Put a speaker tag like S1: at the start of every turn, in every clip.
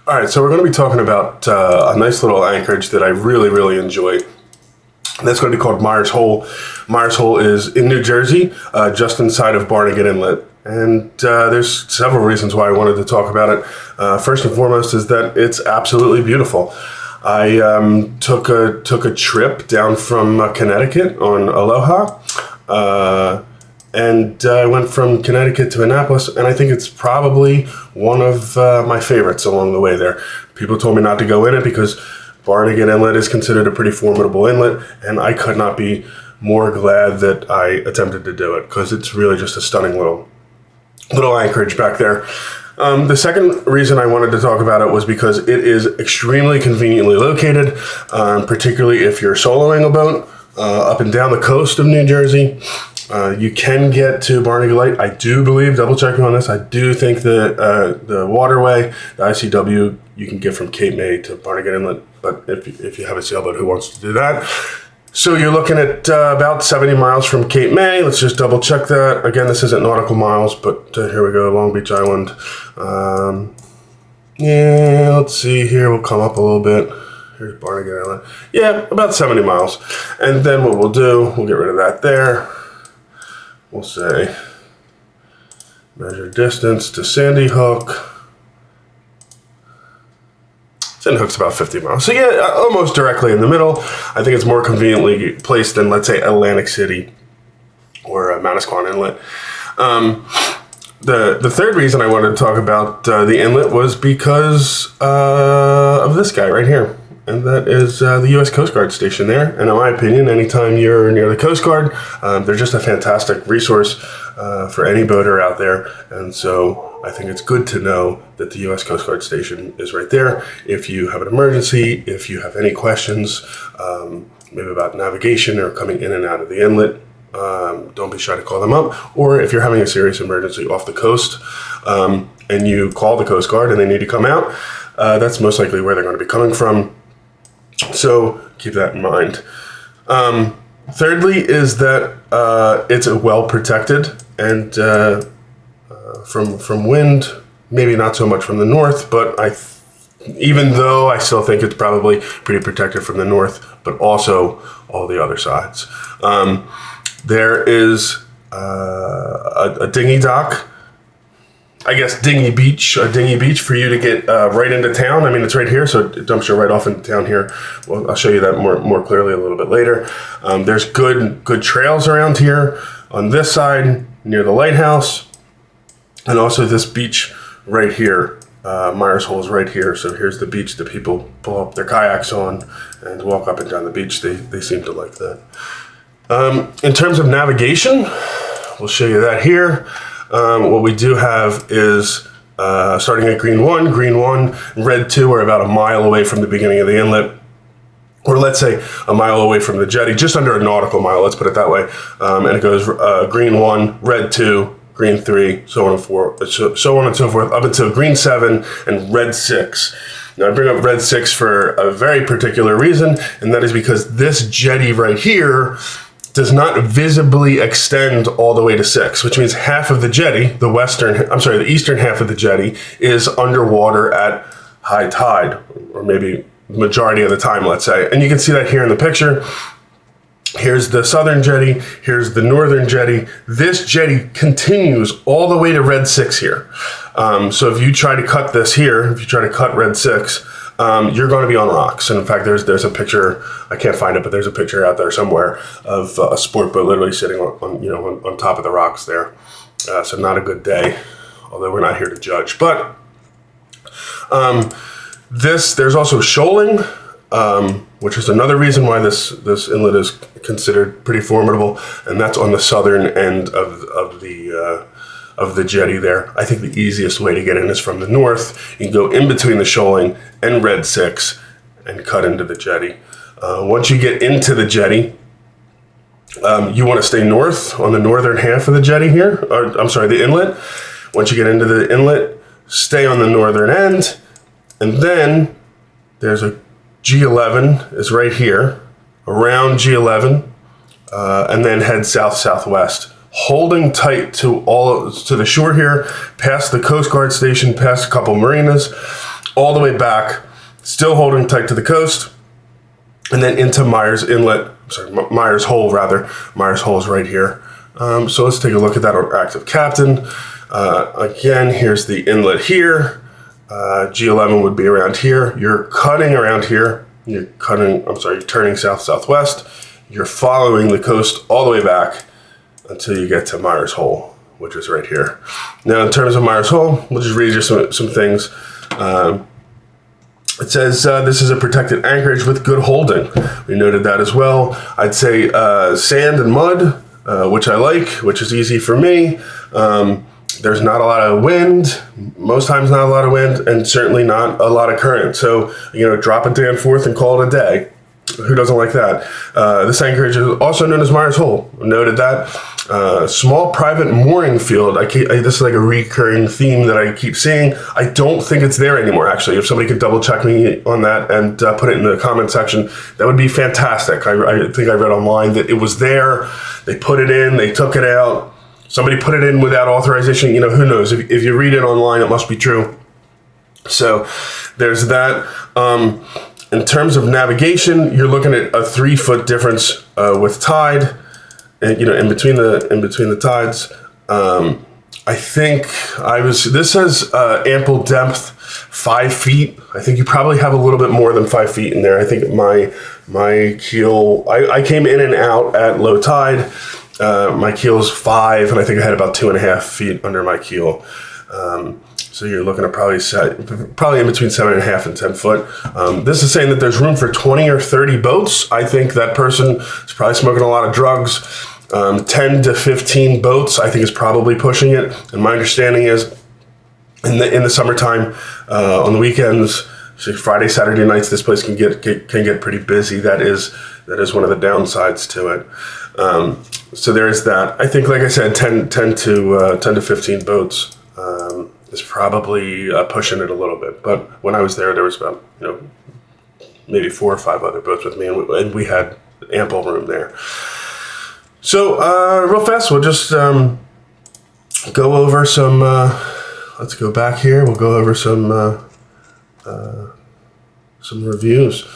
S1: All right, so we're going to be talking about a nice little anchorage that I really, really enjoy. That's going to be called Meyer's Hole. Meyer's Hole is in New Jersey, just inside of Barnegat Inlet. And there's several reasons why I wanted to talk about it. First and foremost is that it's absolutely beautiful. I took a trip down from Connecticut on Aloha. And I went from Connecticut to Annapolis, and I think it's probably one of my favorites along the way there. People told me not to go in it because Barnegat Inlet is considered a pretty formidable inlet, and I could not be more glad that I attempted to do it because it's really just a stunning little anchorage back there. The second reason I wanted to talk about it was because it is extremely conveniently located, particularly if you're soloing a boat up and down the coast of New Jersey. You can get to Barnegat. I do believe, double checking on this, I do think that the waterway, the ICW, you can get from Cape May to Barnegat Inlet, but if you have a sailboat, who wants to do that? So you're looking at about 70 miles from Cape May. Let's just double check that. Again, this isn't nautical miles, but here we go, Long Beach Island. Yeah, let's see here. We'll come up a little bit. Here's Barnegat Inlet. Yeah, about 70 miles. And then what we'll do, we'll get rid of that there. We'll say measure distance to Sandy Hook. Sandy Hook's about 50 miles. So yeah, almost directly in the middle. I think it's more conveniently placed than, let's say, Atlantic City or Manasquan Inlet. The third reason I wanted to talk about the inlet was because of this guy right here. And that is the U.S. Coast Guard station there. And in my opinion, anytime you're near the Coast Guard, they're just a fantastic resource for any boater out there. And so I think it's good to know that the U.S. Coast Guard station is right there. If you have an emergency, if you have any questions, maybe about navigation or coming in and out of the inlet, don't be shy to call them up. Or if you're having a serious emergency off the coast and you call the Coast Guard and they need to come out, that's most likely where they're going to be coming from. So keep that in mind. Thirdly is that it's well protected and from wind, maybe not so much from the north, but even though I still think it's probably pretty protected from the north, but also all the other sides. There is a dinghy dock. I guess dinghy beach for you to get right into town. I mean, it's right here, so it dumps you right off into town here. Well, I'll show you that more clearly a little bit later. There's good trails around here on this side near the lighthouse, and also this beach right here. Meyer's Hole is right here, so here's the beach that people pull up their kayaks on and walk up and down the beach. They seem to like that. In terms of navigation, we'll show you that here. What we do have is starting at green 1, red 2 are about a mile away from the beginning of the inlet, or let's say a mile away from the jetty, just under a nautical mile, let's put it that way. And it goes green 1, red 2, green 3, so on and so forth, up until green 7 and red 6. Now I bring up red 6 for a very particular reason, and that is because this jetty right here does not visibly extend all the way to 6, which means half of the jetty, the eastern half of the jetty is underwater at high tide, or maybe the majority of the time, let's say. And you can see that here in the picture. Here's the southern jetty, here's the northern jetty. This jetty continues all the way to red 6 here. So if you try to cut this here, if you try to cut red 6, you're going to be on rocks. And in fact, there's a picture, I can't find it, but there's a picture out there somewhere of a sport boat literally sitting on top of the rocks there. So not a good day, although we're not here to judge. But there's also shoaling, which is another reason why this inlet is considered pretty formidable, and that's on the southern end of the jetty there. I think the easiest way to get in is from the north. You can go in between the shoaling and red 6 and cut into the jetty. Once you get into the jetty, you want to stay north on the northern half of the jetty here, the inlet. Once you get into the inlet, stay on the northern end, and then there's a G11 is right here, around G11, and then head south-southwest. Holding tight to the shore here, past the Coast Guard station, past a couple marinas. all the way back, still holding tight to the coast, and then into Meyer's Inlet. Sorry, Meyer's Hole, rather. Meyer's Hole is right here. So let's take a look at that on active captain. Again, here's the inlet here. G11 would be around here. You're cutting around here. You're turning south-southwest. You're following the coast all the way back until you get to Meyer's Hole, which is right here. Now, in terms of Meyer's Hole, we'll just read you some things. It says this is a protected anchorage with good holding. We noted that as well. I'd say sand and mud, which I like, which is easy for me. There's not a lot of wind, most times not a lot of wind, and certainly not a lot of current. So, drop a Danforth and call it a day. Who doesn't like that? This anchorage is also known as Meyer's Hole. Noted that. Small private mooring field. This is like a recurring theme that I keep seeing. I don't think it's there anymore, actually. If somebody could double check me on that and put it in the comment section, that would be fantastic. I think I read online that it was there. They put it in, they took it out. Somebody put it in without authorization. Who knows? If you read it online, it must be true. So there's that. In terms of navigation, you're looking at a 3-foot difference with tide, and in between the tides. I think this has ample depth, 5 feet. I think you probably have a little bit more than 5 feet in there. I think my keel, I came in and out at low tide. My keel's 5, and I think I had about 2.5 feet under my keel. So you're looking at probably in between 7.5 and 10 foot. This is saying that there's room for 20 or 30 boats. I think that person is probably smoking a lot of drugs. 10 to 15 boats, I think, is probably pushing it. And my understanding is, in the summertime, on the weekends, so Friday, Saturday nights, this place can get pretty busy. That is one of the downsides to it. So there is that. I think, like I said, 10 to 15 boats is probably pushing it a little bit. But when I was there was about maybe 4 or 5 other boats with me, and we had ample room there. So real fast, we'll just go over some. Let's go back here. We'll go over some reviews.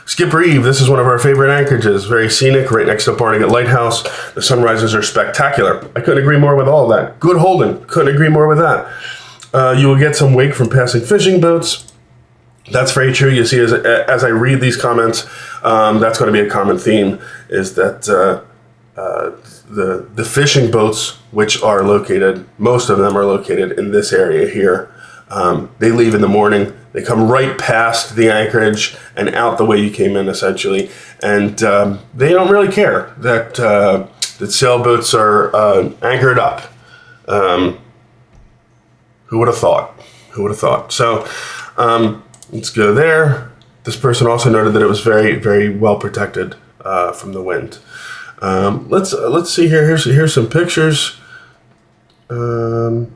S1: Skipper Eve, this is one of our favorite anchorages. Very scenic, right next to Barnegat Lighthouse. The sunrises are spectacular. I couldn't agree more with all of that. Good holding. Couldn't agree more with that. You will get some wake from passing fishing boats. That's very true. You see, as I read these comments, that's going to be a common theme, is that the fishing boats, which are located, most of them are located in this area here. They leave in the morning. They come right past the anchorage and out the way you came in, essentially. And they don't really care that sailboats are anchored up. Who would have thought? Who would have thought? So let's go there. This person also noted that it was very, very well protected from the wind. Let's see here. Here's some pictures. Some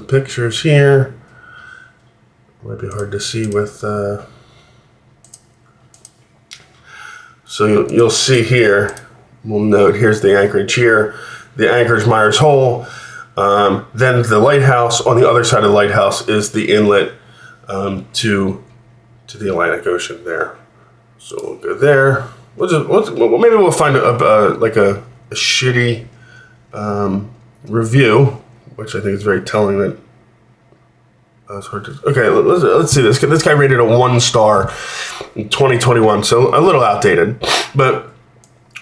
S1: pictures here. Might be hard to see with. So you'll see here. We'll note here's the anchorage here, the Anchorage Meyer's Hole. Then the lighthouse. On the other side of the lighthouse is the inlet to the Atlantic Ocean there. So we'll go there. Maybe we'll find a shitty review, which I think is very telling that. Okay, let's see this. This guy rated a 1 star in 2021, so a little outdated. But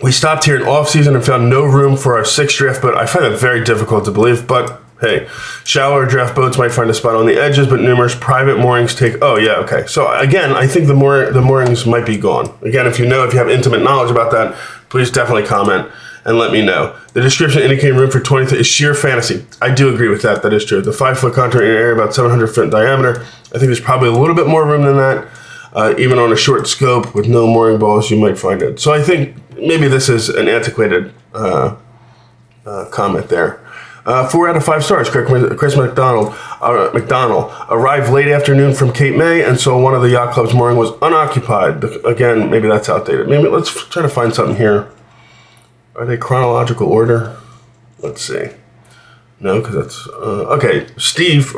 S1: we stopped here in off season and found no room for our 6 draft boat. I find that very difficult to believe, but hey, shallower draft boats might find a spot on the edges, but numerous private moorings take. Oh yeah, okay. So again, I think the moorings might be gone. Again, if you have intimate knowledge about that, please definitely comment and let me know. The description indicating room for 20 is sheer fantasy. I do agree with that. That is true. The 5-foot contour area, about 700 foot in diameter. I think there's probably a little bit more room than that. Even on a short scope with no mooring balls, you might find it. So I think maybe this is an antiquated comment there. 4 out of 5 stars. Chris McDonald arrived late afternoon from Cape May and saw one of the yacht club's mooring was unoccupied. Again, maybe that's outdated. Maybe let's try to find something here. Are they chronological order? Let's see. No, because that's okay. Steve,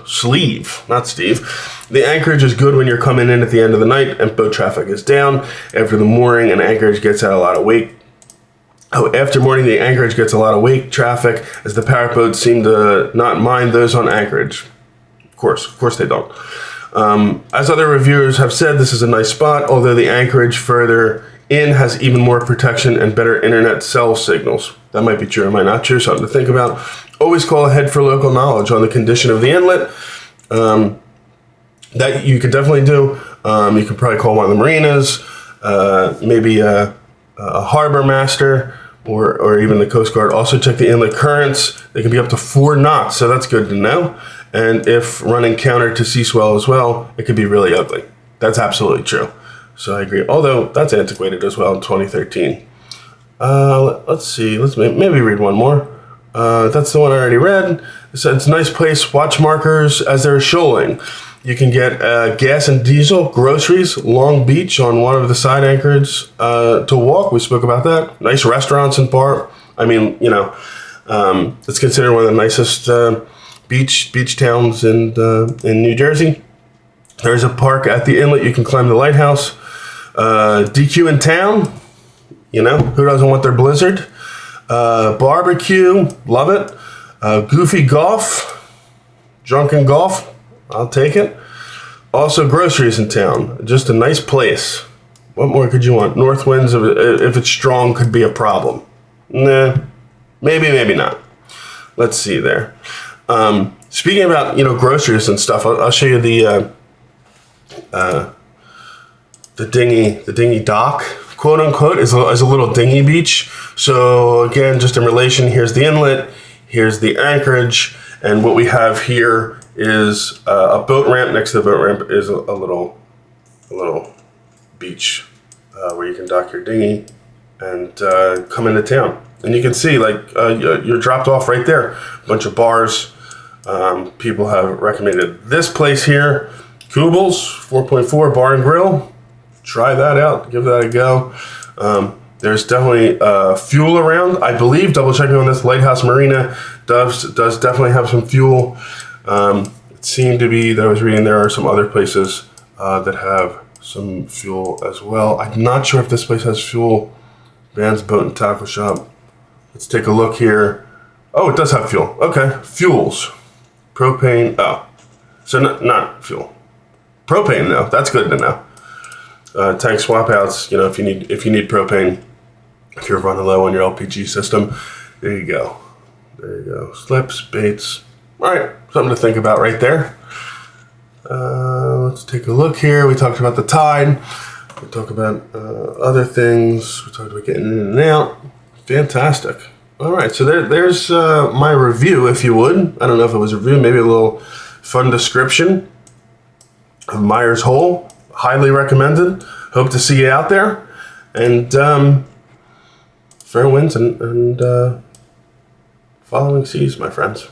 S1: Sleeve, not Steve. The anchorage is good when you're coming in at the end of the night and boat traffic is down. After the mooring, an anchorage gets out a lot of wake. After morning, the anchorage gets a lot of wake traffic as the power boats seem to not mind those on anchorage. Of course they don't. As other reviewers have said, this is a nice spot, although the anchorage further in has even more protection and better internet cell signals. That might be true, it might not true, something to think about. Always call ahead for local knowledge on the condition of the inlet. That you could definitely do. You could probably call one of the marinas, maybe a harbor master, or even the Coast Guard. Also check the inlet currents. They can be up to 4 knots, so that's good to know. And if running counter to sea swell as well, it could be really ugly. That's absolutely true. So I agree. Although that's antiquated as well in 2013. Let's see. Let's maybe read one more. That's the one I already read. It's a nice place. Watch markers as they're shoaling. You can get gas and diesel, groceries, Long Beach on one of the side anchors to walk. We spoke about that. Nice restaurants and bar. I mean, you know, it's considered one of the nicest beach towns in New Jersey. There's a park at the inlet. You can climb the lighthouse. DQ in town. You know, who doesn't want their blizzard? Barbecue, love it. Goofy golf, drunken golf. I'll take it. Also, groceries in town. Just a nice place. What more could you want? North winds, if it's strong, could be a problem. Nah, maybe not. Let's see there. Speaking about, you know, groceries and stuff, I'll show you the dinghy dock, quote unquote, is a little dinghy beach. So again, just in relation, here's the inlet, here's the anchorage, and what we have here is a boat ramp. Next to the boat ramp is a little beach where you can dock your dinghy and come into town. And you can see, like, you're dropped off right there. A bunch of bars. People have recommended this place here, Kugel's 4.4 Bar and Grill. Try that out. Give that a go. There's definitely fuel around. I believe, double checking on this, Lighthouse Marina does definitely have some fuel. It seemed to be that I was reading there are some other places that have some fuel as well. I'm not sure if this place has fuel. Van's Boat and Tackle Shop. Let's take a look here. Oh, it does have fuel. Okay, fuels. Propane. Oh, so not fuel. Propane though. That's good to know. Tank swap outs. You know, if you need propane, if you're running low on your LPG system, there you go. There you go. Slips, baits. All right, something to think about right there. Let's take a look here. We talked about the tide. We talked about other things. We talked about getting in and out. Fantastic. All right, so there's my review, if you would. I don't know if it was a review, maybe a little fun description of Meyer's Hole. Highly recommended. Hope to see you out there. And fair winds and following seas, my friends.